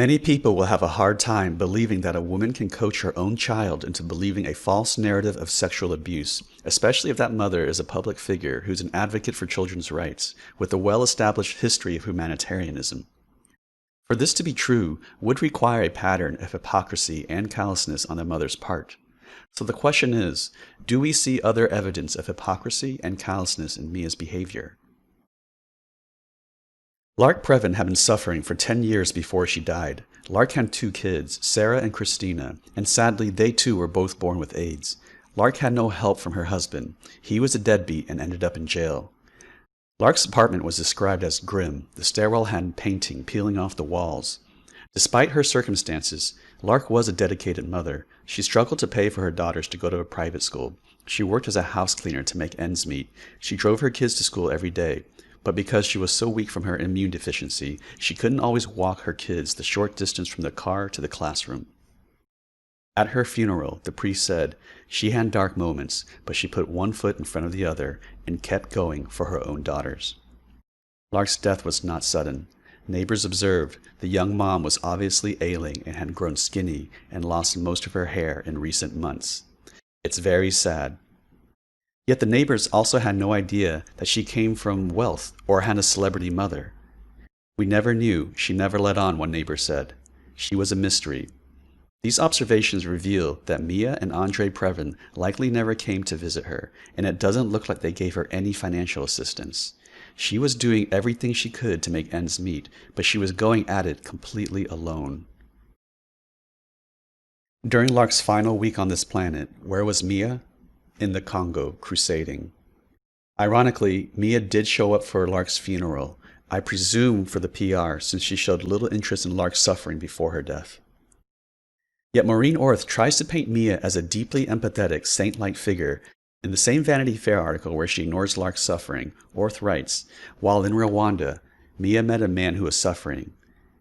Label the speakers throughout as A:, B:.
A: Many people will have a hard time believing that a woman can coach her own child into believing a false narrative of sexual abuse, especially if that mother is a public figure who's an advocate for children's rights, with a well-established history of humanitarianism. For this to be true would require a pattern of hypocrisy and callousness on the mother's part. So the question is, do we see other evidence of hypocrisy and callousness in Mia's behavior? Lark Previn had been suffering for 10 years before she died. Lark had 2 kids, Sarah and Christina, and sadly they too were both born with AIDS. Lark had no help from her husband. He was a deadbeat and ended up in jail. Lark's apartment was described as grim. The stairwell had painting peeling off the walls. Despite her circumstances, Lark was a dedicated mother. She struggled to pay for her daughters to go to a private school. She worked as a house cleaner to make ends meet. She drove her kids to school every day. But because she was so weak from her immune deficiency, she couldn't always walk her kids the short distance from the car to the classroom. At her funeral, the priest said she had dark moments, but she put one foot in front of the other and kept going for her own daughters. Lark's death was not sudden. Neighbors observed the young mom was obviously ailing and had grown skinny and lost most of her hair in recent months. It's very sad. Yet the neighbors also had no idea that she came from wealth or had a celebrity mother. We never knew, she never let on, one neighbor said. She was a mystery. These observations reveal that Mia and Andre Previn likely never came to visit her, and it doesn't look like they gave her any financial assistance. She was doing everything she could to make ends meet, but she was going at it completely alone. During Lark's final week on this planet, where was Mia? In the Congo, crusading. Ironically, Mia did show up for Lark's funeral, I presume for the PR, since she showed little interest in Lark's suffering before her death. Yet Maureen Orth tries to paint Mia as a deeply empathetic, saint-like figure. In the same Vanity Fair article where she ignores Lark's suffering, Orth writes, "While in Rwanda, Mia met a man who was suffering,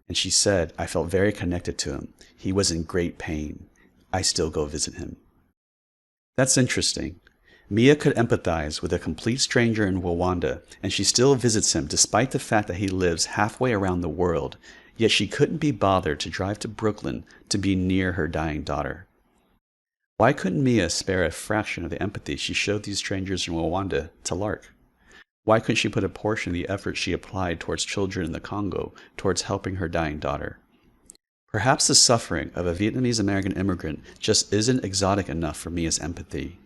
A: and she said, I felt very connected to him. He was in great pain. I still go visit him." That's interesting. Mia could empathize with a complete stranger in Rwanda, and she still visits him despite the fact that he lives halfway around the world, yet she couldn't be bothered to drive to Brooklyn to be near her dying daughter. Why couldn't Mia spare a fraction of the empathy she showed these strangers in Rwanda to Lark? Why couldn't she put a portion of the effort she applied towards children in the Congo towards helping her dying daughter? Perhaps the suffering of a Vietnamese American immigrant just isn't exotic enough for Mia's empathy.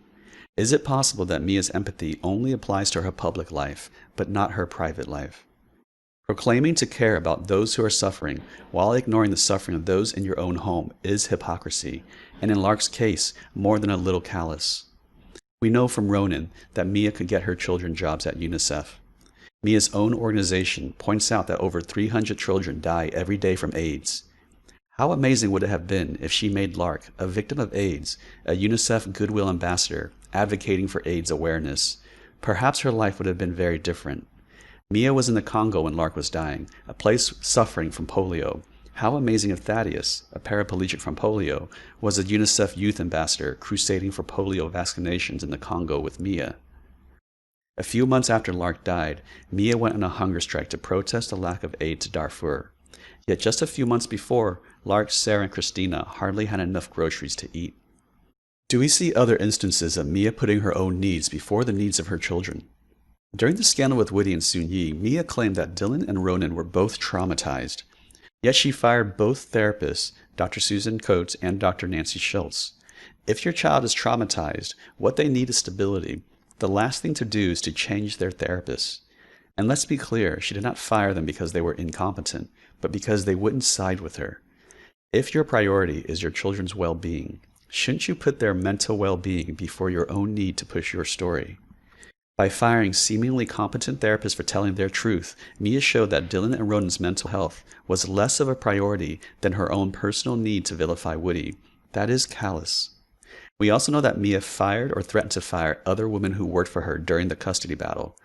A: Is it possible that Mia's empathy only applies to her public life, but not her private life? Proclaiming to care about those who are suffering while ignoring the suffering of those in your own home is hypocrisy, and in Lark's case, more than a little callous. We know from Ronan that Mia could get her children jobs at UNICEF. Mia's own organization points out that over 300 children die every day from AIDS. How amazing would it have been if she made Lark, a victim of AIDS, a UNICEF Goodwill Ambassador, advocating for AIDS awareness? Perhaps her life would have been very different. Mia was in the Congo when Lark was dying, a place suffering from polio. How amazing if Thaddeus, a paraplegic from polio, was a UNICEF youth ambassador crusading for polio vaccinations in the Congo with Mia. A few months after Lark died, Mia went on a hunger strike to protest the lack of aid to Darfur. Yet just a few months before, Lark, Sarah, and Christina hardly had enough groceries to eat. Do we see other instances of Mia putting her own needs before the needs of her children? During the scandal with Woody and Soon-Yi, Mia claimed that Dylan and Ronan were both traumatized. Yet she fired both therapists, Dr. Susan Coates and Dr. Nancy Schultz. If your child is traumatized, what they need is stability. The last thing to do is to change their therapist. And let's be clear, she did not fire them because they were incompetent, but because they wouldn't side with her. If your priority is your children's well-being, shouldn't you put their mental well-being before your own need to push your story? By firing seemingly competent therapists for telling their truth, Mia showed that Dylan and Ronan's mental health was less of a priority than her own personal need to vilify Woody. That is callous. We also know that Mia fired or threatened to fire other women who worked for her during the custody battle.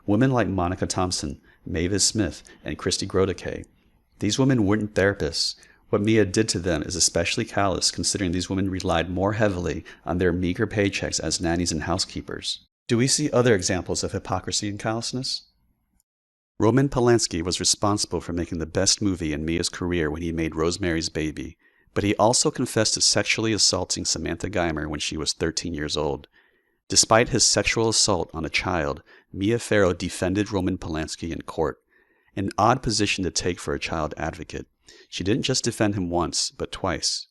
A: Women like Monica Thompson, Mavis Smith, and Christy Grodeke. These women weren't therapists. What Mia did to them is especially callous, considering these women relied more heavily on their meager paychecks as nannies and housekeepers. Do we see other examples of hypocrisy and callousness? Roman Polanski was responsible for making the best movie in Mia's career when he made Rosemary's Baby, but he also confessed to sexually assaulting Samantha Geimer when she was 13 years old. Despite his sexual assault on a child, Mia Farrow defended Roman Polanski in court, an odd position to take for a child advocate. She didn't just defend him once, but twice.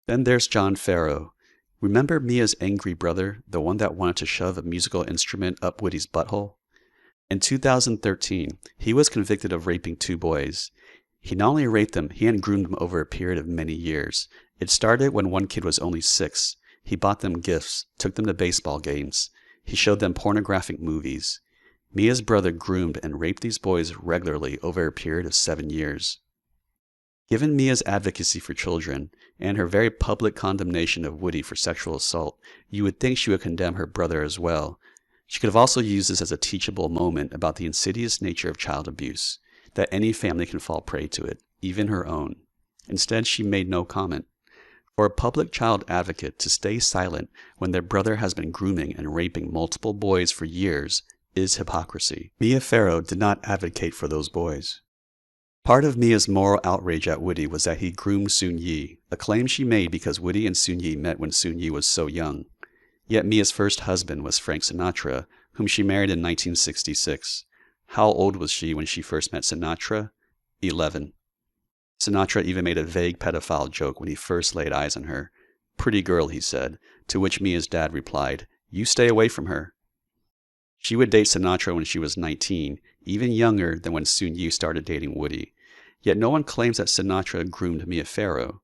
A: Then there's John Farrow. Remember Mia's angry brother, the one that wanted to shove a musical instrument up Woody's butthole? In 2013, he was convicted of raping 2 boys. He not only raped them, he had groomed them over a period of many years. It started when one kid was only 6. He bought them gifts, took them to baseball games. He showed them pornographic movies. Mia's brother groomed and raped these boys regularly over a period of 7 years. Given Mia's advocacy for children, and her very public condemnation of Woody for sexual assault, you would think she would condemn her brother as well. She could have also used this as a teachable moment about the insidious nature of child abuse, that any family can fall prey to it, even her own. Instead, she made no comment. For a public child advocate to stay silent when their brother has been grooming and raping multiple boys for years is hypocrisy. Mia Farrow did not advocate for those boys. Part of Mia's moral outrage at Woody was that he groomed Soon-Yi, a claim she made because Woody and Soon-Yi met when Soon-Yi was so young. Yet Mia's first husband was Frank Sinatra, whom she married in 1966. How old was she when she first met Sinatra? 11. Sinatra even made a vague pedophile joke when he first laid eyes on her. "Pretty girl," he said, to which Mia's dad replied, "You stay away from her." She would date Sinatra when she was 19, even younger than when Soon-Yi started dating Woody. Yet no one claims that Sinatra groomed Mia Farrow.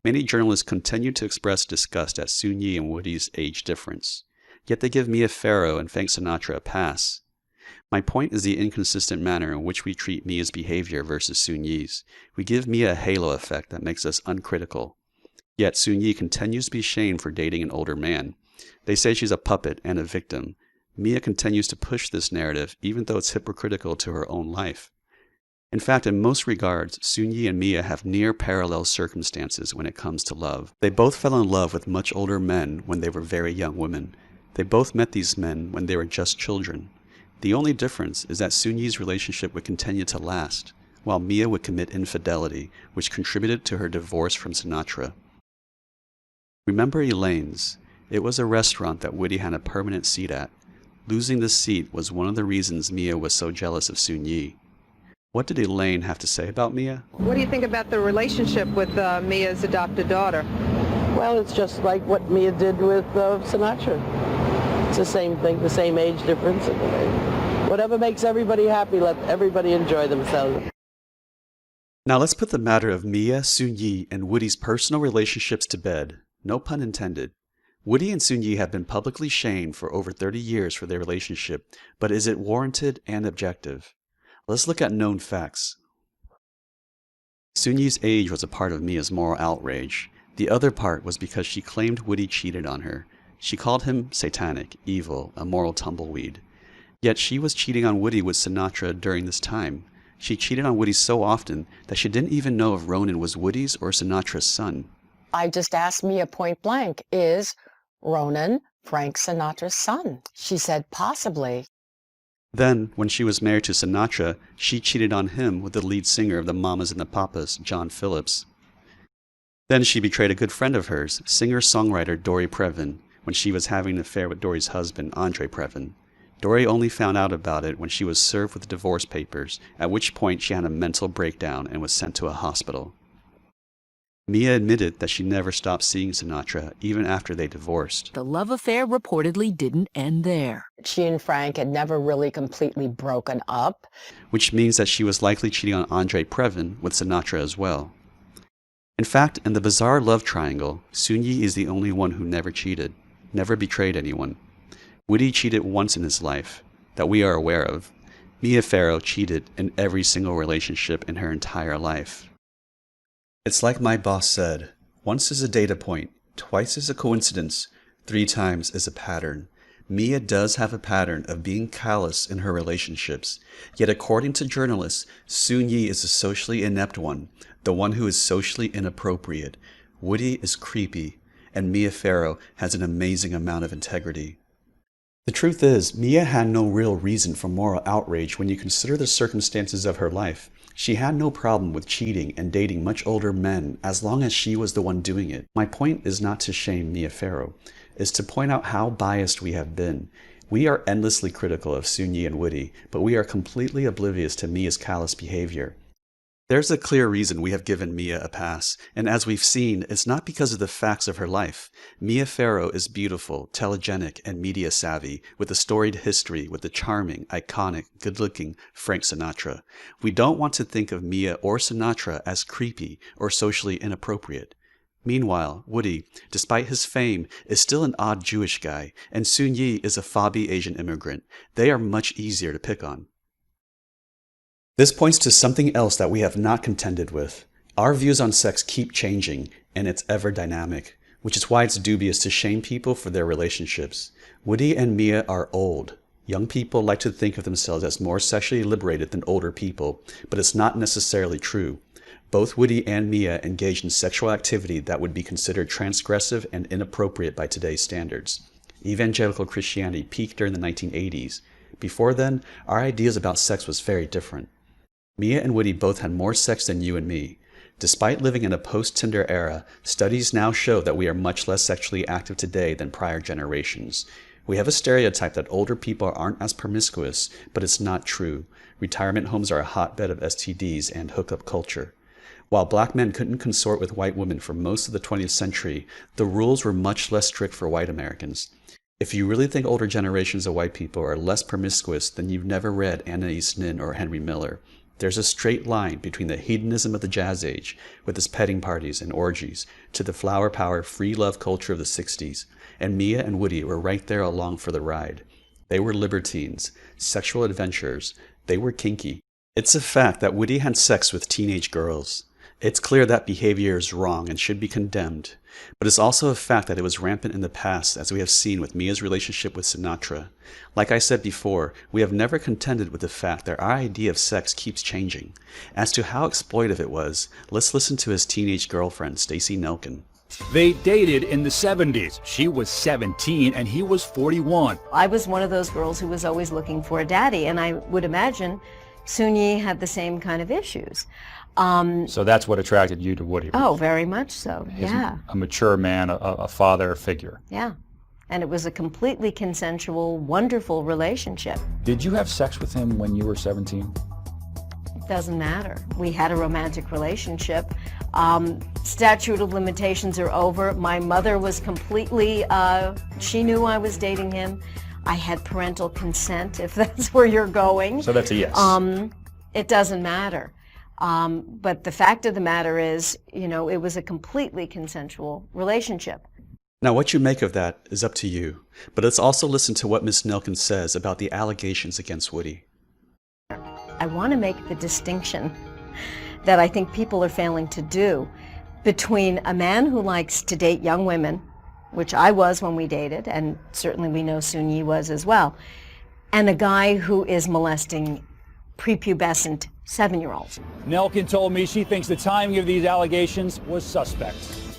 A: Many journalists continue to express disgust at Soon-Yi and Woody's age difference. Yet they give Mia Farrow and Frank Sinatra a pass. My point is the inconsistent manner in which we treat Mia's behavior versus Soon-Yi's. We give Mia a halo effect that makes us uncritical. Yet Soon-Yi continues to be shamed for dating an older man. They say she's a puppet and a victim. Mia continues to push this narrative even though it's hypocritical to her own life. In fact, in most regards, Soon-Yi and Mia have near parallel circumstances when it comes to love. They both fell in love with much older men when they were very young women. They both met these men when they were just children. The only difference is that Soon-Yi's relationship would continue to last, while Mia would commit infidelity, which contributed to her divorce from Sinatra. Remember Elaine's? It was a restaurant that Woody had a permanent seat at. Losing this seat was one of the reasons Mia was so jealous of Soon-Yi. What did Elaine have to say about Mia?
B: What do you think about the relationship with Mia's adopted daughter?
C: Well, it's just like what Mia did with Sinatra. It's the same thing, the same age difference. Whatever makes everybody happy, let everybody enjoy themselves.
A: Now let's put the matter of Mia, Soon-Yi, and Woody's personal relationships to bed. No pun intended. Woody and Soon-Yi have been publicly shamed for over 30 years for their relationship, but is it warranted and objective? Let's look at known facts. Soon-Yi's age was a part of Mia's moral outrage. The other part was because she claimed Woody cheated on her. She called him Satanic, evil, a moral tumbleweed. Yet she was cheating on Woody with Sinatra during this time. She cheated on Woody so often that she didn't even know if Ronan was Woody's or Sinatra's son.
D: I just asked Mia point blank, is Ronan Frank Sinatra's son? She said, possibly.
A: Then, when she was married to Sinatra, she cheated on him with the lead singer of the Mamas and the Papas, John Phillips. Then she betrayed a good friend of hers, singer-songwriter Dory Previn, when she was having an affair with Dory's husband, Andre Previn. Dory only found out about it when she was served with divorce papers, at which point she had a mental breakdown and was sent to a hospital. Mia admitted that she never stopped seeing Sinatra, even after they divorced.
E: The love affair reportedly didn't end there.
D: She and Frank had never really completely broken up.
A: Which means that she was likely cheating on Andre Previn with Sinatra as well. In fact, in the bizarre love triangle, Soon-Yi is the only one who never cheated, never betrayed anyone. Woody cheated once in his life, that we are aware of. Mia Farrow cheated in every single relationship in her entire life. It's like my boss said, once is a data point, twice is a coincidence, 3 times is a pattern. Mia does have a pattern of being callous in her relationships, yet according to journalists, Soon-Yi is the socially inept one, the one who is socially inappropriate. Woody is creepy, and Mia Farrow has an amazing amount of integrity. The truth is, Mia had no real reason for moral outrage when you consider the circumstances of her life. She had no problem with cheating and dating much older men as long as she was the one doing it. My point is not to shame Mia Farrow, is to point out how biased we have been. We are endlessly critical of Soon-Yi and Woody, but we are completely oblivious to Mia's callous behavior. There's a clear reason we have given Mia a pass, and as we've seen, it's not because of the facts of her life. Mia Farrow is beautiful, telegenic, and media savvy, with a storied history with the charming, iconic, good-looking Frank Sinatra. We don't want to think of Mia or Sinatra as creepy or socially inappropriate. Meanwhile, Woody, despite his fame, is still an odd Jewish guy, and Soon-Yi is a fobby Asian immigrant. They are much easier to pick on. This points to something else that we have not contended with. Our views on sex keep changing, and it's ever dynamic, which is why it's dubious to shame people for their relationships. Woody and Mia are old. Young people like to think of themselves as more sexually liberated than older people, but it's not necessarily true. Both Woody and Mia engage in sexual activity that would be considered transgressive and inappropriate by today's standards. Evangelical Christianity peaked during the 1980s. Before then, our ideas about sex was very different. Mia and Woody both had more sex than you and me. Despite living in a post-Tinder era, studies now show that we are much less sexually active today than prior generations. We have a stereotype that older people aren't as promiscuous, but it's not true. Retirement homes are a hotbed of STDs and hookup culture. While black men couldn't consort with white women for most of the 20th century, the rules were much less strict for white Americans. If you really think older generations of white people are less promiscuous, then you've never read Anais Nin or Henry Miller. There's a straight line between the hedonism of the Jazz Age, with its petting parties and orgies, to the flower power, free love culture of the 60s, and Mia and Woody were right there along for the ride. They were libertines, sexual adventurers, they were kinky. It's a fact that Woody had sex with teenage girls. It's clear that behavior is wrong and should be condemned, but it's also a fact that it was rampant in the past, as we have seen with Mia's relationship with Sinatra. Like I said before, we have never contended with the fact that our idea of sex keeps changing. As to how exploitive it was, let's listen to his teenage girlfriend, Stacey Nelkin.
F: They dated in the 70s. She was 17 and he was 41.
G: I was one of those girls who was always looking for a daddy, and I would imagine Soon-Yi had the same kind of issues.
F: So that's what attracted you to Woody?
G: Oh, very much so, yeah.
F: A mature man, a father figure.
G: Yeah, and it was a completely consensual, wonderful relationship.
F: Did you have sex with him when you were 17?
G: It doesn't matter. We had a romantic relationship. Statute of limitations are over. My mother was completely, she knew I was dating him. I had parental consent, if that's where you're going.
F: So that's a yes.
G: It doesn't matter. But the fact of the matter is, you know, it was a completely consensual relationship.
A: Now, what you make of that is up to you, but let's also listen to what Miss Nelkin says about the allegations against Woody.
G: I want to make the distinction that I think people are failing to do between a man who likes to date young women, which I was when we dated, and certainly we know Soon-Yi was as well, and a guy who is molesting prepubescent 7-year-olds.
F: Nelkin told me she thinks the timing of these allegations was suspect.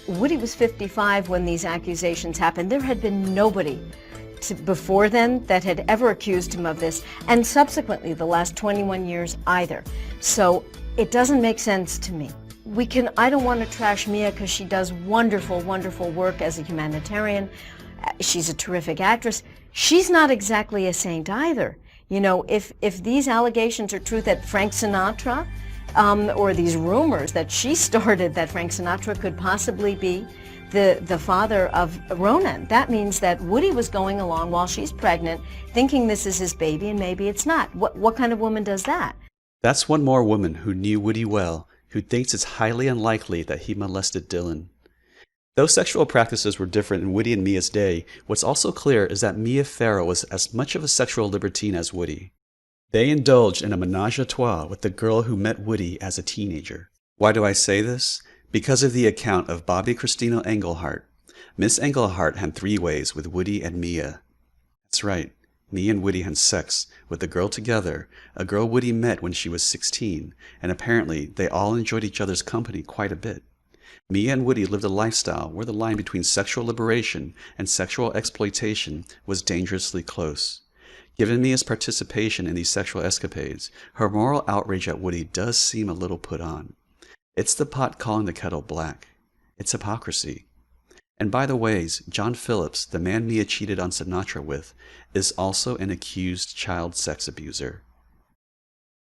G: Woody was 55 when these accusations happened. There had been nobody before then that had ever accused him of this, and subsequently the last 21 years either. So it doesn't make sense to me. I don't want to trash Mia because she does wonderful, wonderful work as a humanitarian. She's a terrific actress. She's not exactly a saint either. You know, if these allegations are true that Frank Sinatra, or these rumors that she started that Frank Sinatra could possibly be the father of Ronan, that means that Woody was going along while she's pregnant, thinking this is his baby, and maybe it's not. What kind of woman does that?
A: That's one more woman who knew Woody well, who thinks it's highly unlikely that he molested Dylan. Though sexual practices were different in Woody and Mia's day, what's also clear is that Mia Farrow was as much of a sexual libertine as Woody. They indulged in a menage a trois with the girl who met Woody as a teenager. Why do I say this? Because of the account of Bobby Christina Engelhart. Miss Engelhart had 3 ways with Woody and Mia. That's right, Mia and Woody had sex with the girl together, a girl Woody met when she was 16, and apparently they all enjoyed each other's company quite a bit. Mia and Woody lived a lifestyle where the line between sexual liberation and sexual exploitation was dangerously close. Given Mia's participation in these sexual escapades, her moral outrage at Woody does seem a little put on. It's the pot calling the kettle black. It's hypocrisy. And by the ways, John Phillips, the man Mia cheated on Sinatra with, is also an accused child sex abuser.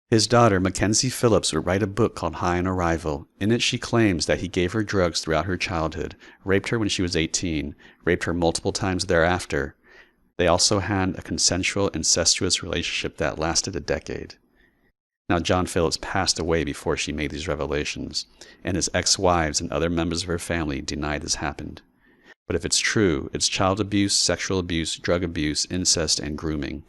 A: His daughter, Mackenzie Phillips, would write a book called High on Arrival. In it, she claims that he gave her drugs throughout her childhood, raped her when she was 18, raped her multiple times thereafter. They also had a consensual, incestuous relationship that lasted a decade. Now, John Phillips passed away before she made these revelations, and his ex-wives and other members of her family denied this happened. But if it's true, it's child abuse, sexual abuse, drug abuse, incest, and grooming.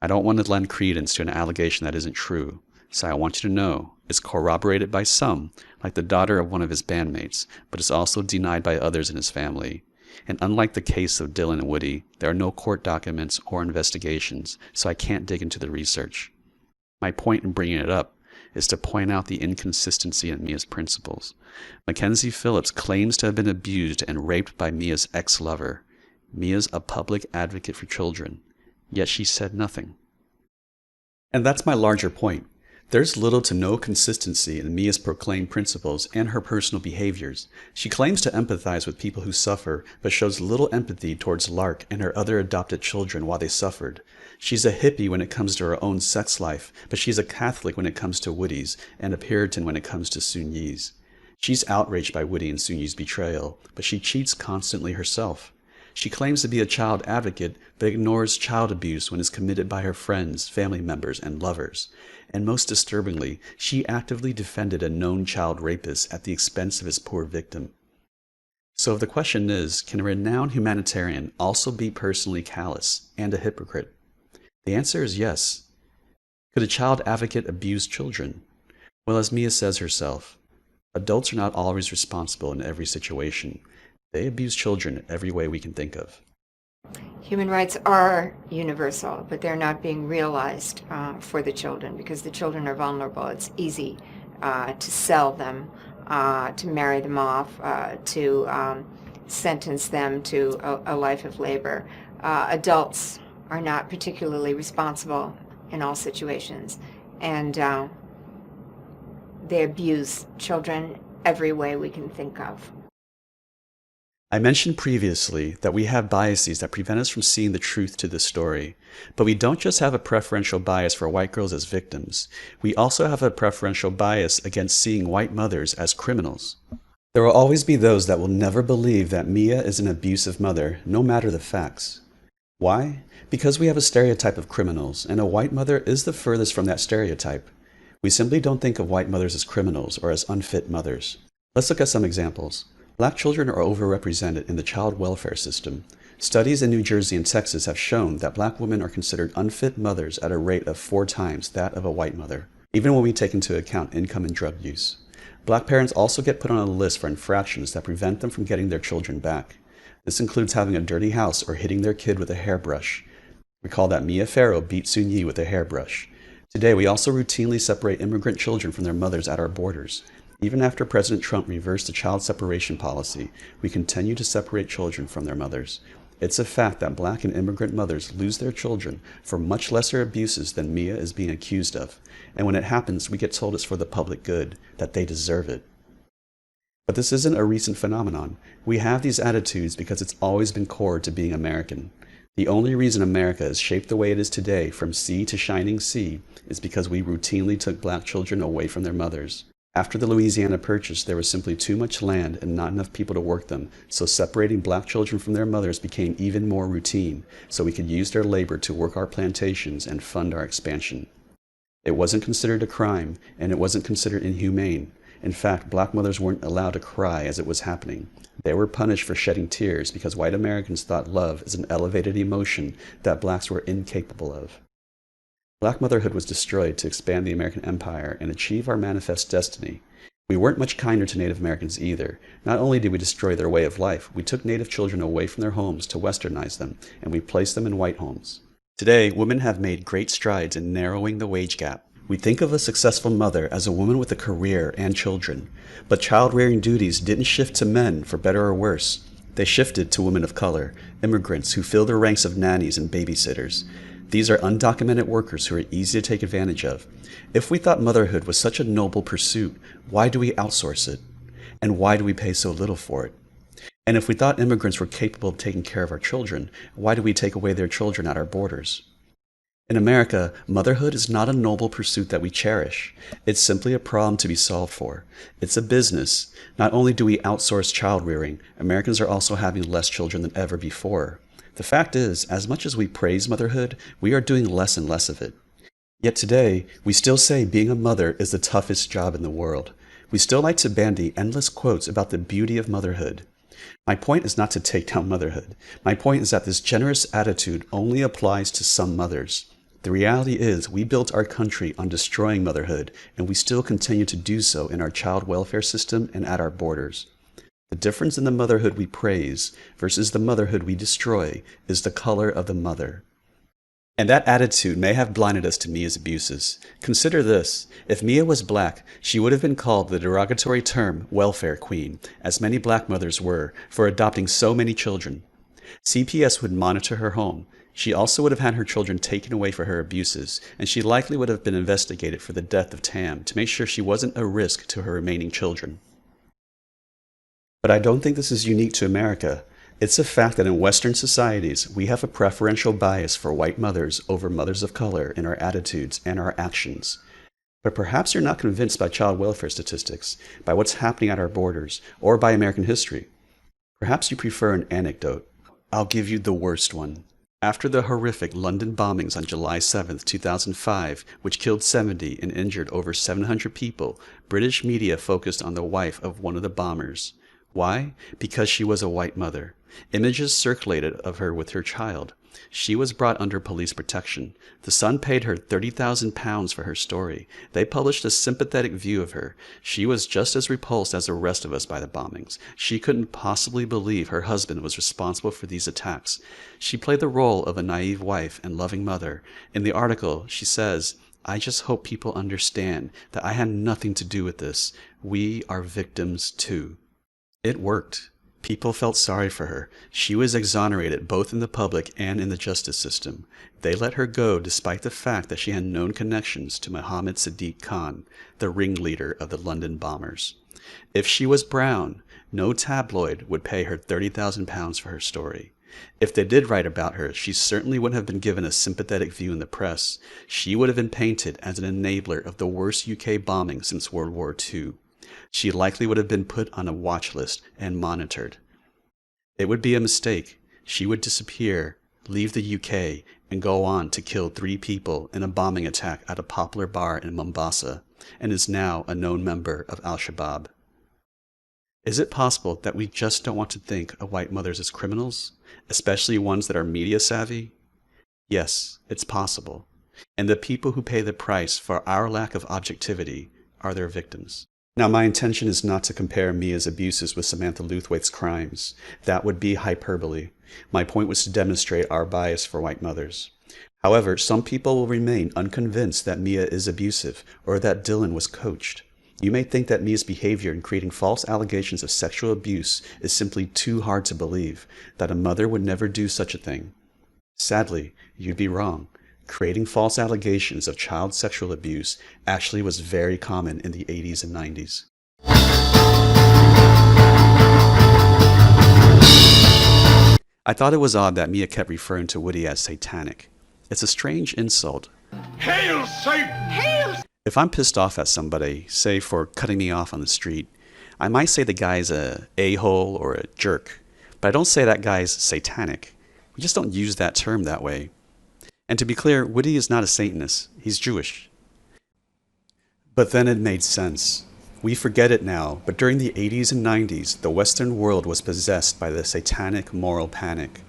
A: I don't want to lend credence to an allegation that isn't true, so I want you to know it's corroborated by some, like the daughter of one of his bandmates, but it's also denied by others in his family. And unlike the case of Dylan and Woody, there are no court documents or investigations, so I can't dig into the research. My point in bringing it up is to point out the inconsistency in Mia's principles. Mackenzie Phillips claims to have been abused and raped by Mia's ex-lover. Mia's a public advocate for children, yet she said nothing. And that's my larger point. There's little to no consistency in Mia's proclaimed principles and her personal behaviors. She claims to empathize with people who suffer, but shows little empathy towards Lark and her other adopted children while they suffered. She's a hippie when it comes to her own sex life, but she's a Catholic when it comes to Woody's, and a Puritan when it comes to Soon-Yi's. She's outraged by Woody and Soon-Yi's betrayal, but she cheats constantly herself. She claims to be a child advocate, but ignores child abuse when it's committed by her friends, family members, and lovers. And most disturbingly, she actively defended a known child rapist at the expense of his poor victim. So the question is, can a renowned humanitarian also be personally callous and a hypocrite? The answer is yes. Could a child advocate abuse children? Well, as Mia says herself, adults are not always responsible in every situation. They abuse children in every way we can think of.
H: Human rights are universal, but they're not being realized for the children because the children are vulnerable. It's easy to sell them, to marry them off, to sentence them to a life of labor. Adults are not particularly responsible in all situations, and they abuse children every way we can think of.
A: I mentioned previously that we have biases that prevent us from seeing the truth to this story. But we don't just have a preferential bias for white girls as victims. We also have a preferential bias against seeing white mothers as criminals. There will always be those that will never believe that Mia is an abusive mother, no matter the facts. Why? Because we have a stereotype of criminals, and a white mother is the furthest from that stereotype. We simply don't think of white mothers as criminals or as unfit mothers. Let's look at some examples. Black children are overrepresented in the child welfare system. Studies in New Jersey and Texas have shown that black women are considered unfit mothers at a rate of 4 times that of a white mother, even when we take into account income and drug use. Black parents also get put on a list for infractions that prevent them from getting their children back. This includes having a dirty house or hitting their kid with a hairbrush. Recall that Mia Farrow beat Soon-Yi with a hairbrush. Today, we also routinely separate immigrant children from their mothers at our borders. Even after President Trump reversed the child separation policy, we continue to separate children from their mothers. It's a fact that black and immigrant mothers lose their children for much lesser abuses than Mia is being accused of. And when it happens, we get told it's for the public good, that they deserve it. But this isn't a recent phenomenon. We have these attitudes because it's always been core to being American. The only reason America is shaped the way it is today, from sea to shining sea, is because we routinely took black children away from their mothers. After the Louisiana Purchase, there was simply too much land and not enough people to work them, so separating black children from their mothers became even more routine, so we could use their labor to work our plantations and fund our expansion. It wasn't considered a crime, and it wasn't considered inhumane. In fact, black mothers weren't allowed to cry as it was happening. They were punished for shedding tears because white Americans thought love is an elevated emotion that blacks were incapable of. Black motherhood was destroyed to expand the American empire and achieve our manifest destiny. We weren't much kinder to Native Americans either. Not only did we destroy their way of life, we took Native children away from their homes to westernize them, and we placed them in white homes. Today, women have made great strides in narrowing the wage gap. We think of a successful mother as a woman with a career and children, but child-rearing duties didn't shift to men for better or worse. They shifted to women of color, immigrants who fill the ranks of nannies and babysitters. These are undocumented workers who are easy to take advantage of. If we thought motherhood was such a noble pursuit, why do we outsource it? And why do we pay so little for it? And if we thought immigrants were capable of taking care of our children, why do we take away their children at our borders? In America, motherhood is not a noble pursuit that we cherish. It's simply a problem to be solved for. It's a business. Not only do we outsource child rearing, Americans are also having less children than ever before. The fact is, as much as we praise motherhood, we are doing less and less of it. Yet today, we still say being a mother is the toughest job in the world. We still like to bandy endless quotes about the beauty of motherhood. My point is not to take down motherhood. My point is that this generous attitude only applies to some mothers. The reality is we built our country on destroying motherhood, and we still continue to do so in our child welfare system and at our borders. The difference in the motherhood we praise versus the motherhood we destroy is the color of the mother. And that attitude may have blinded us to Mia's abuses. Consider this. If Mia was black, she would have been called the derogatory term welfare queen, as many black mothers were, for adopting so many children. CPS would monitor her home. She also would have had her children taken away for her abuses, and she likely would have been investigated for the death of Tam to make sure she wasn't a risk to her remaining children. But I don't think this is unique to America. It's a fact that in Western societies, we have a preferential bias for white mothers over mothers of color in our attitudes and our actions. But perhaps you're not convinced by child welfare statistics, by what's happening at our borders, or by American history. Perhaps you prefer an anecdote. I'll give you the worst one. After the horrific London bombings on July 7, 2005, which killed 70 and injured over 700 people, British media focused on the wife of one of the bombers. Why? Because she was a white mother. Images circulated of her with her child. She was brought under police protection. The Sun paid her £30,000 for her story. They published a sympathetic view of her. She was just as repulsed as the rest of us by the bombings. She couldn't possibly believe her husband was responsible for these attacks. She played the role of a naive wife and loving mother. In the article, she says, "I just hope people understand that I had nothing to do with this. We are victims too." It worked. People felt sorry for her. She was exonerated both in the public and in the justice system. They let her go despite the fact that she had known connections to Mohammed Sadiq Khan, the ringleader of the London bombers. If she was brown, no tabloid would pay her £30,000 for her story. If they did write about her, she certainly wouldn't have been given a sympathetic view in the press. She would have been painted as an enabler of the worst UK bombing since World War II. She likely would have been put on a watch list and monitored. It would be a mistake. She would disappear, leave the UK, and go on to kill 3 people in a bombing attack at a popular bar in Mombasa, and is now a known member of Al-Shabaab. Is it possible that we just don't want to think of white mothers as criminals, especially ones that are media savvy? Yes, it's possible. And the people who pay the price for our lack of objectivity are their victims. Now, my intention is not to compare Mia's abuses with Samantha Luthwaite's crimes. That would be hyperbole. My point was to demonstrate our bias for white mothers. However, some people will remain unconvinced that Mia is abusive or that Dylan was coached. You may think that Mia's behavior in creating false allegations of sexual abuse is simply too hard to believe, that a mother would never do such a thing. Sadly, you'd be wrong. Creating false allegations of child sexual abuse actually was very common in the 80s and 90s. I thought it was odd that Mia kept referring to Woody as Satanic. It's a strange insult.
F: Hail Satan! Hail!
A: If I'm pissed off at somebody, say for cutting me off on the street, I might say the guy's a a-hole or a jerk, but I don't say that guy's satanic. We just don't use that term that way. And to be clear, Woody is not a Satanist. He's Jewish. But then it made sense. We forget it now, but during the 80s and 90s, the Western world was possessed by the satanic moral panic.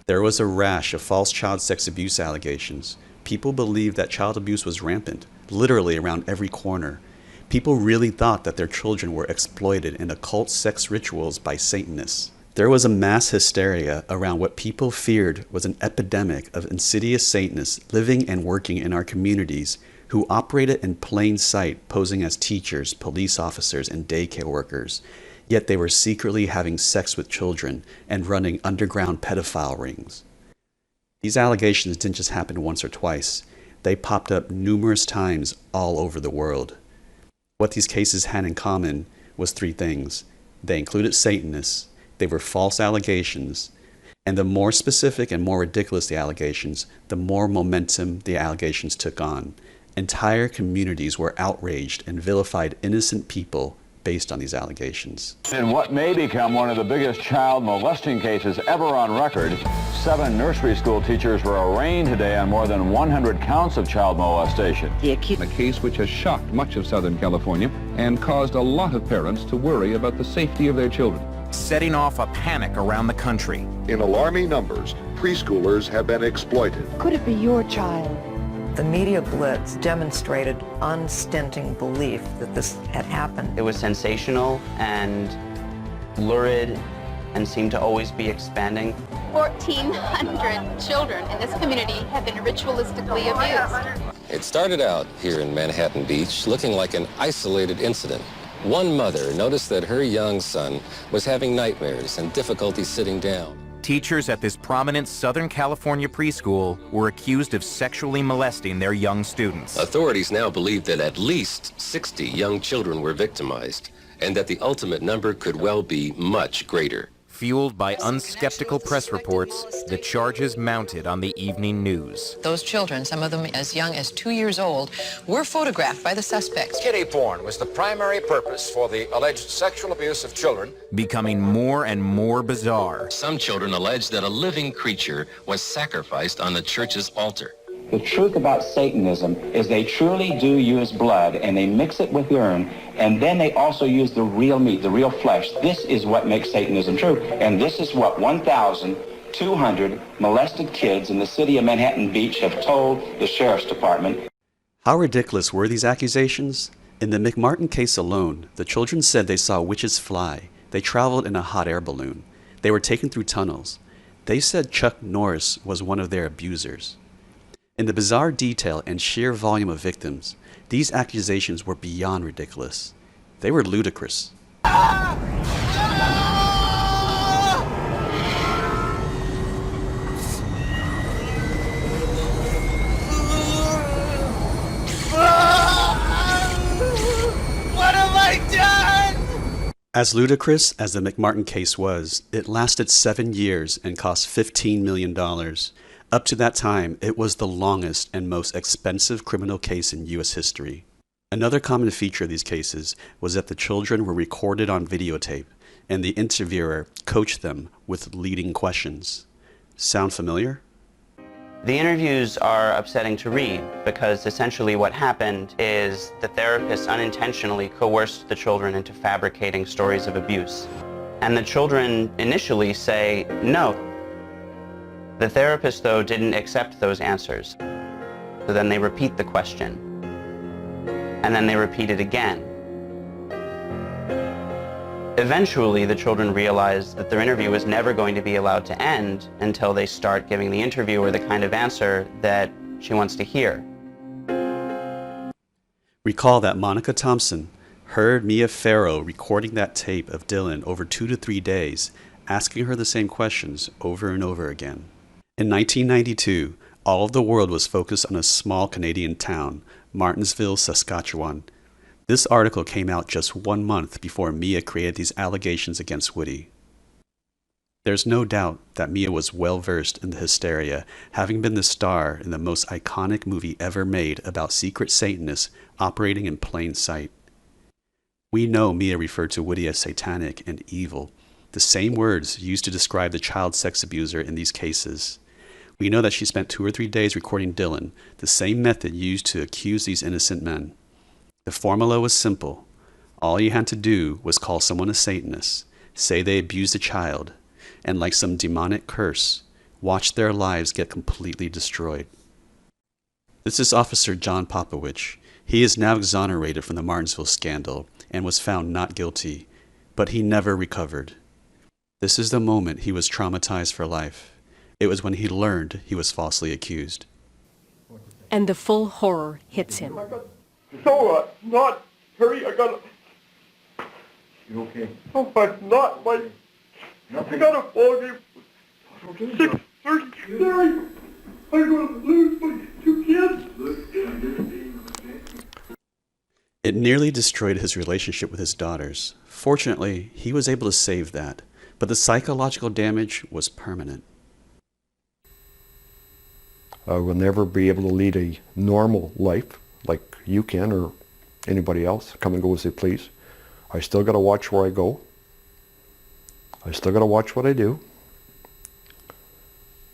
A: There was a rash of false child sex abuse allegations. People believed that child abuse was rampant, literally around every corner. People really thought that their children were exploited in occult sex rituals by Satanists. There was a mass hysteria around what people feared was an epidemic of insidious Satanists living and working in our communities who operated in plain sight, posing as teachers, police officers, and daycare workers, yet they were secretly having sex with children and running underground pedophile rings. These allegations didn't just happen once or twice. They popped up numerous times all over the world. What these cases had in common was three things. They included Satanists, they were false allegations, and the more specific and more ridiculous the allegations, the more momentum the allegations took on. Entire communities were outraged and vilified innocent people based on these allegations.
I: In what may become one of the biggest child molesting cases ever on record, 7 nursery school teachers were arraigned today on more than 100 counts of child molestation.
J: A case which has shocked much of Southern California and caused a lot of parents to worry about the safety of their children,
K: setting off a panic around the country.
L: In alarming numbers, preschoolers have been exploited.
M: Could it be your child?
N: The media blitz demonstrated unstinting belief that this had happened.
O: It was sensational and lurid and seemed to always be expanding.
P: 1,400 children in this community have been ritualistically abused.
Q: It started out here in Manhattan Beach looking like an isolated incident. One mother noticed that her young son was having nightmares and difficulty sitting down.
K: Teachers at this prominent Southern California preschool were accused of sexually molesting their young students.
Q: Authorities now believe that at least 60 young children were victimized, and that the ultimate number could well be much greater.
K: Fueled by unskeptical press reports, the charges mounted on the evening news.
N: Those children, some of them as young as 2 years old, were photographed by the suspects.
R: Kiddie porn was the primary purpose for the alleged sexual abuse of children.
K: Becoming more and more bizarre.
Q: Some children allege that a living creature was sacrificed on the church's altar.
S: The truth about Satanism is they truly do use blood, and they mix it with urine, and then they also use the real meat, the real flesh. This is what makes Satanism true, and this is what 1,200 molested kids in the city of Manhattan Beach have told the sheriff's department.
A: How ridiculous were these accusations? In the McMartin case alone, the children said they saw witches fly. They traveled in a hot air balloon. They were taken through tunnels. They said Chuck Norris was one of their abusers. In the bizarre detail and sheer volume of victims, these accusations were beyond ridiculous. They were ludicrous.
T: What have I done?
A: As ludicrous as the McMartin case was, it lasted 7 years and cost $15 million. Up to that time, it was the longest and most expensive criminal case in U.S. history. Another common feature of these cases was that the children were recorded on videotape, and the interviewer coached them with leading questions. Sound familiar?
O: The interviews are upsetting to read because essentially what happened is the therapist unintentionally coerced the children into fabricating stories of abuse. And the children initially say no. The therapist, though, didn't accept those answers. So then they repeat the question. And then they repeat it again. Eventually, the children realize that their interview is never going to be allowed to end until they start giving the interviewer the kind of answer that she wants to hear.
A: Recall that Monica Thompson heard Mia Farrow recording that tape of Dylan over 2 to 3 days, asking her the same questions over and over again. In 1992, all of the world was focused on a small Canadian town, Martinsville, Saskatchewan. This article came out just 1 month before Mia created these allegations against Woody. There's no doubt that Mia was well versed in the hysteria, having been the star in the most iconic movie ever made about secret Satanists operating in plain sight. We know Mia referred to Woody as satanic and evil, the same words used to describe the child sex abuser in these cases. We know that she spent 2 or 3 days recording Dylan, the same method used to accuse these innocent men. The formula was simple. All you had to do was call someone a Satanist, say they abused a child, and like some demonic curse, watch their lives get completely destroyed. This is Officer John Popowich. He is now exonerated from the Martinsville scandal and was found not guilty, but he never recovered. This is the moment he was traumatized for life. It was when he learned he was falsely accused.
M: and the full horror hits him.
U: So, not, hurry, I gotta... You okay? Oh, I'm not, I gotta phone you. 6:30, sorry. I'm gonna lose my 2 kids.
A: It nearly destroyed his relationship with his daughters. Fortunately, he was able to save that, but the psychological damage was permanent.
V: I will never be able to lead a normal life like you can or anybody else. Come and go as they please. I still got to watch where I go. I still got to watch what I do.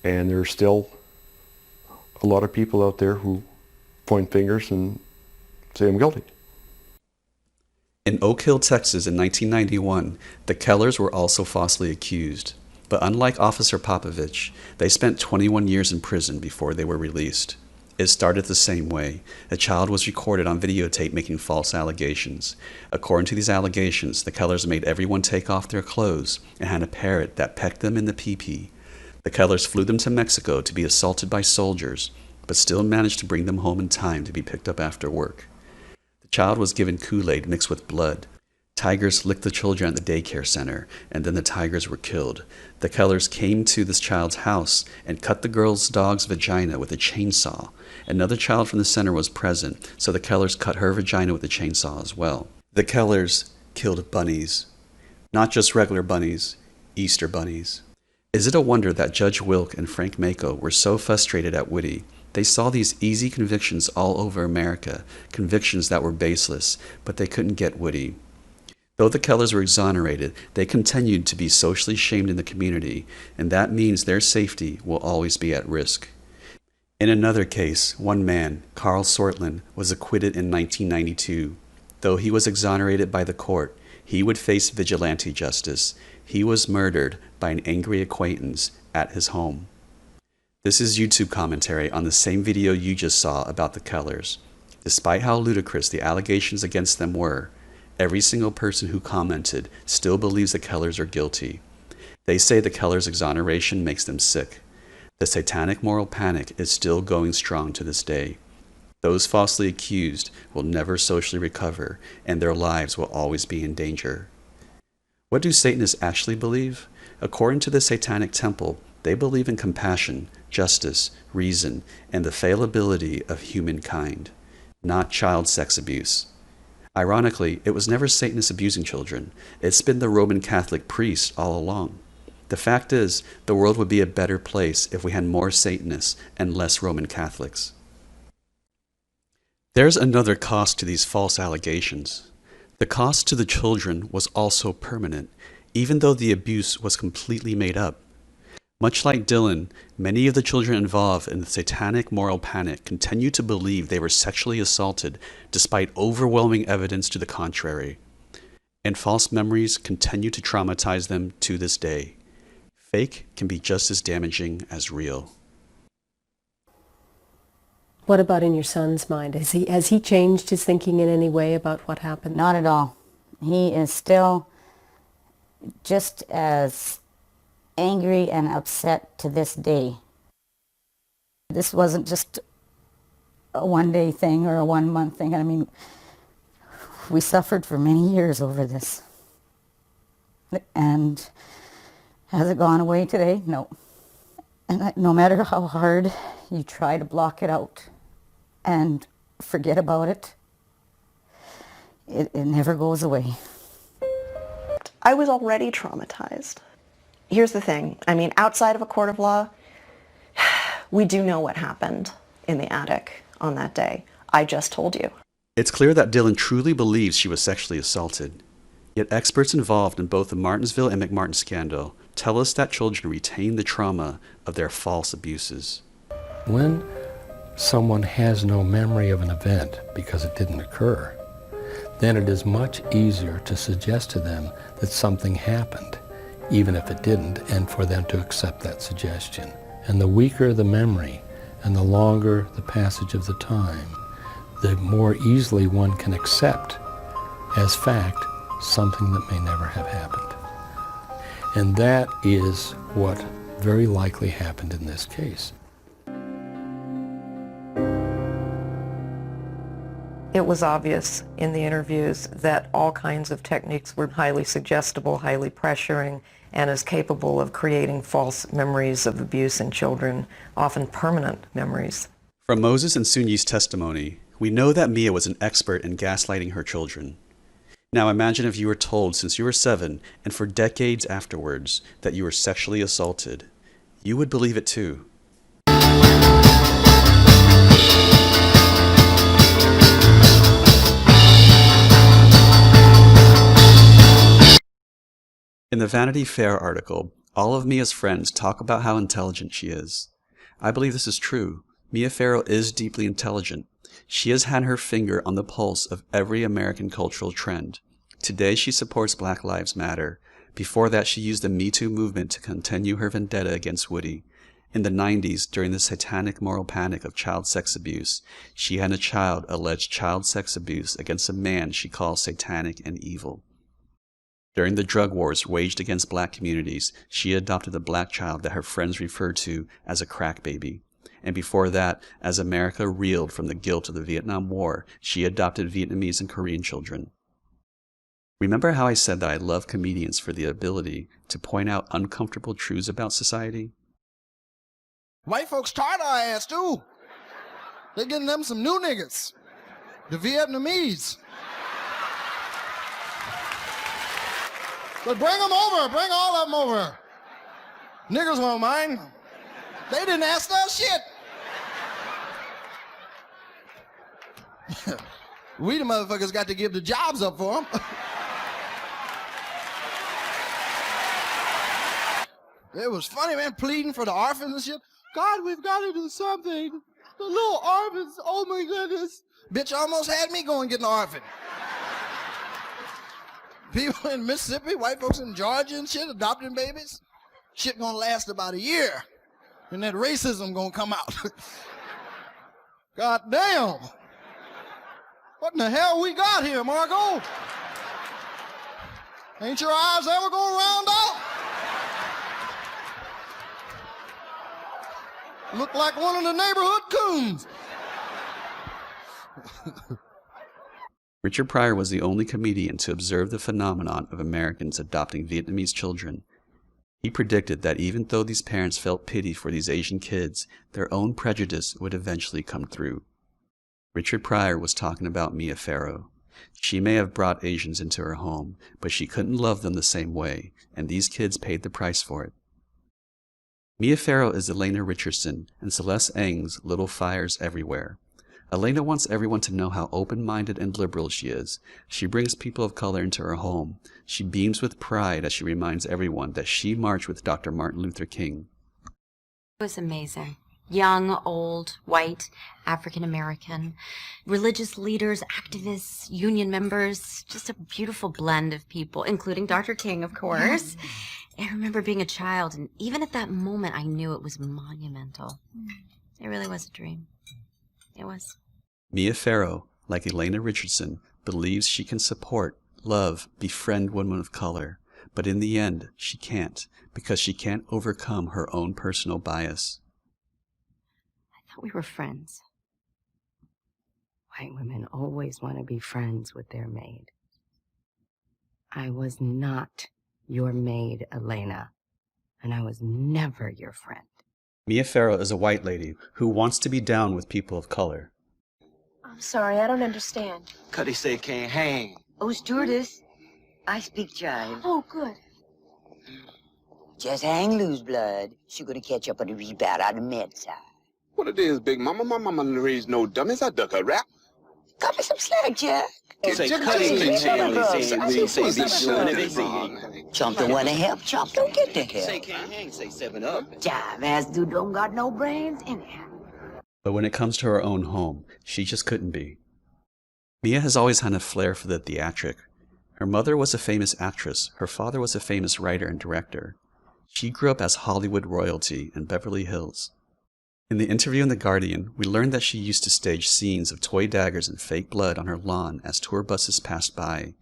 V: And there's still a lot of people out there who point fingers and say I'm guilty.
A: In Oak Hill, Texas in 1991, the Kellers were also falsely accused. But unlike Officer Popovich, they spent 21 years in prison before they were released. It started the same way. A child was recorded on videotape making false allegations. According to these allegations, the Kellers made everyone take off their clothes and had a parrot that pecked them in the pee-pee. The Kellers flew them to Mexico to be assaulted by soldiers, but still managed to bring them home in time to be picked up after work. The child was given Kool-Aid mixed with blood. Tigers licked the children at the daycare center, and then the tigers were killed. The Kellers came to this child's house and cut the girl's dog's vagina with a chainsaw. Another child from the center was present, so the Kellers cut her vagina with a chainsaw as well. The Kellers killed bunnies. Not just regular bunnies, Easter bunnies. Is it a wonder that Judge Wilk and Frank Mako were so frustrated at Woody? They saw these easy convictions all over America, convictions that were baseless, but they couldn't get Woody. Though the Kellers were exonerated, they continued to be socially shamed in the community, and that means their safety will always be at risk. In another case, one man, Carl Sortland, was acquitted in 1992. Though he was exonerated by the court, he would face vigilante justice. He was murdered by an angry acquaintance at his home. This is YouTube commentary on the same video you just saw about the Kellers. Despite how ludicrous the allegations against them were, every single person who commented still believes the Kellers are guilty. They say the Kellers' exoneration makes them sick. The satanic moral panic is still going strong to this day. Those falsely accused will never socially recover, and their lives will always be in danger. What do Satanists actually believe? According to the Satanic Temple, they believe in compassion, justice, reason, and the fallibility of humankind, not child sex abuse. Ironically, it was never Satanists abusing children. It's been the Roman Catholic priests all along. The fact is, the world would be a better place if we had more Satanists and less Roman Catholics. There's another cost to these false allegations. The cost to the children was also permanent, even though the abuse was completely made up. Much like Dylan, many of the children involved in the satanic moral panic continue to believe they were sexually assaulted despite overwhelming evidence to the contrary. And false memories continue to traumatize them to this day. Fake can be just as damaging as real.
M: What about in your son's mind? Has he changed his thinking in any way about what happened?
W: Not at all. He is still just as angry and upset to this day. This wasn't just a one-day thing or a one-month thing. I mean, we suffered for many years over this. And has it gone away today? No. And no matter how hard you try to block it out and forget about it, it never goes away.
X: I was already traumatized. Here's the thing. I mean, outside of a court of law, we do know what happened in the attic on that day. I just told you.
A: It's clear that Dylan truly believes she was sexually assaulted. Yet experts involved in both the Martinsville and McMartin scandal tell us that children retain the trauma of their false abuses.
Y: When someone has no memory of an event because it didn't occur, then it is much easier to suggest to them that something happened, even if it didn't, and for them to accept that suggestion. And the weaker the memory and the longer the passage of the time, the more easily one can accept as fact something that may never have happened. And that is what very likely happened in this case.
N: was obvious in the interviews that all kinds of techniques were highly suggestible, highly pressuring, and is capable of creating false memories of abuse in children, often permanent memories.
A: From Moses and Sunyi's testimony, we know that Mia was an expert in gaslighting her children. Now imagine if you were told since you were 7 and for decades afterwards that you were sexually assaulted. You would believe it too. In the Vanity Fair article, all of Mia's friends talk about how intelligent she is. I believe this is true. Mia Farrow is deeply intelligent. She has had her finger on the pulse of every American cultural trend. Today she supports Black Lives Matter. Before that she used the Me Too movement to continue her vendetta against Woody. In the 90s, during the satanic moral panic of child sex abuse, she and a child alleged child sex abuse against a man she calls satanic and evil. During the drug wars waged against black communities, she adopted a black child that her friends referred to as a crack baby. And before that, as America reeled from the guilt of the Vietnam War, she adopted Vietnamese and Korean children. Remember how I said that I love comedians for the ability to point out uncomfortable truths about society?
B: White folks tired of our ass too. They're getting them some new niggas. The Vietnamese. But bring them over, bring all of them over. Niggers won't mind. They didn't ask us shit. We the motherfuckers got to give the jobs up for them. It was funny, man, pleading for the orphans and shit. God, we've got to do something. The little orphans, oh my goodness. Bitch almost had me going get an orphan. People in Mississippi, white folks in Georgia and shit, adopting babies. Shit gonna last about a year. And that racism gonna come out. God damn. What in the hell we got here, Margot? Ain't your eyes ever gonna round out? Look like one of the neighborhood coons.
A: Richard Pryor was the only comedian to observe the phenomenon of Americans adopting Vietnamese children. He predicted that even though these parents felt pity for these Asian kids, their own prejudice would eventually come through. Richard Pryor was talking about Mia Farrow. She may have brought Asians into her home, but she couldn't love them the same way, and these kids paid the price for it. Mia Farrow is Elena Richardson and Celeste Ng's Little Fires Everywhere. Elena wants everyone to know how open-minded and liberal she is. She brings people of color into her home. She beams with pride as she reminds everyone that she marched with Dr. Martin Luther King.
C: It was amazing. Young, old, white, African-American, religious leaders, activists, union members, just a beautiful blend of people, including Dr. King, of course. I remember being a child, and even at that moment, I knew it was monumental. It really was a dream. It was.
A: Mia Farrow, like Elena Richardson, believes she can support, love, befriend women of color, but in the end, she can't, because she can't overcome her own personal bias.
C: I thought we were friends. White women always want to be friends with their maid. I was not your maid, Elena, and I was never your friend.
A: Mia Farrow is a white lady who wants to be down with people of color.
D: I'm sorry, I don't understand.
E: Cuddy say can't hang.
G: Oh, stewardess, I speak jive.
D: Oh, good.
G: Just hang loose, blood. She gonna catch up on the rebound on the med side.
E: What it is, Big Mama? My mama didn't raise no dummies. I duck a rap.
G: Cut me some slack, Jack.
E: Say Cuddy
G: Chump don't want to help, Chump don't get the help.
E: Say can't hang, say 7 Up.
G: Jive ass dude don't got no brains anyhow.
A: But when it comes to her own home, she just couldn't be. Mia has always had a flair for the theatric. Her mother was a famous actress. Her father was a famous writer and director. She grew up as Hollywood royalty in Beverly Hills. In the interview in The Guardian, we learned that she used to stage scenes of toy daggers and fake blood on her lawn as tour buses passed by.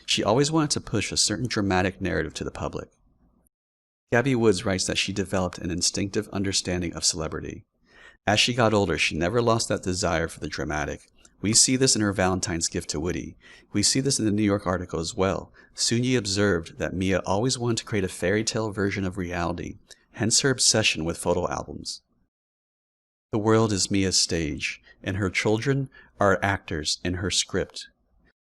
A: She always wanted to push a certain dramatic narrative to the public. Gabby Woods writes that she developed an instinctive understanding of celebrity. As she got older, she never lost that desire for the dramatic. We see this in her Valentine's gift to Woody. We see this in the New York article as well. Soon-Yi observed that Mia always wanted to create a fairy tale version of reality, hence her obsession with photo albums. The world is Mia's stage, and her children are actors in her script.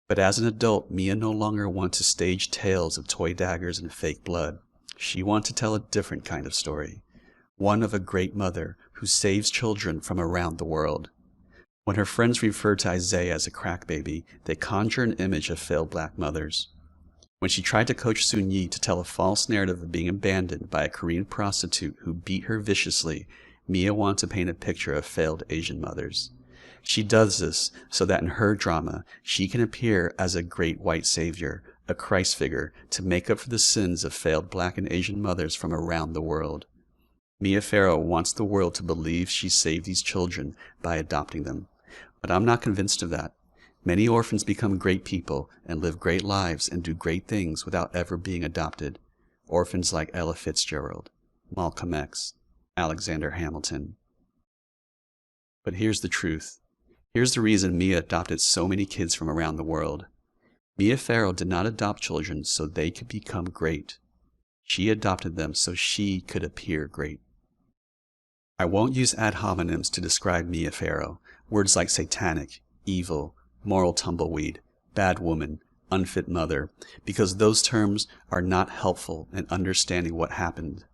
A: But as an adult, Mia no longer wants to stage tales of toy daggers and fake blood. She wants to tell a different kind of story, one of a great mother who saves children from around the world. When her friends refer to Isaiah as a crack baby, they conjure an image of failed black mothers. When she tried to coach Soon-Yi to tell a false narrative of being abandoned by a Korean prostitute who beat her viciously, Mia wants to paint a picture of failed Asian mothers. She does this so that in her drama, she can appear as a great white savior, a Christ figure, to make up for the sins of failed black and Asian mothers from around the world. Mia Farrow wants the world to believe she saved these children by adopting them. But I'm not convinced of that. Many orphans become great people and live great lives and do great things without ever being adopted. Orphans like Ella Fitzgerald, Malcolm X, Alexander Hamilton. But here's the truth. Here's the reason Mia adopted so many kids from around the world. Mia Farrow did not adopt children so they could become great. She adopted them so she could appear great. I won't use ad hominems to describe Mia Farrow. Words like satanic, evil, moral tumbleweed, bad woman, unfit mother, because those terms are not helpful in understanding what happened.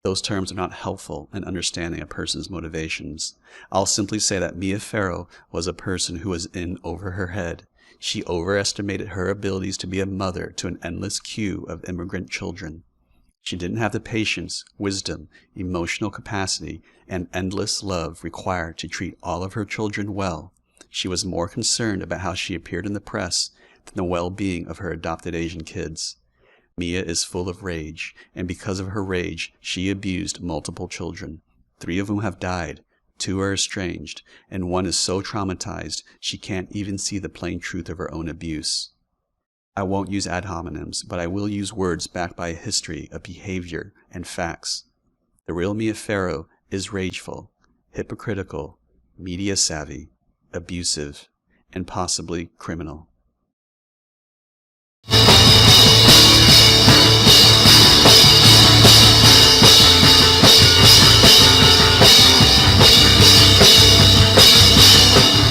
A: Those terms are not helpful in understanding a person's motivations. I'll simply say that Mia Farrow was a person who was in over her head. She overestimated her abilities to be a mother to an endless queue of immigrant children. She didn't have the patience, wisdom, emotional capacity, and endless love required to treat all of her children well. She was more concerned about how she appeared in the press than the well-being of her adopted Asian kids. Mia is full of rage, and because of her rage, she abused multiple children. 3 of whom have died, 2 are estranged, and 1 is so traumatized she can't even see the plain truth of her own abuse. I won't use ad hominems, but I will use words backed by a history of behavior and facts. The real Mia Farrow is rageful, hypocritical, media savvy, abusive, and possibly criminal.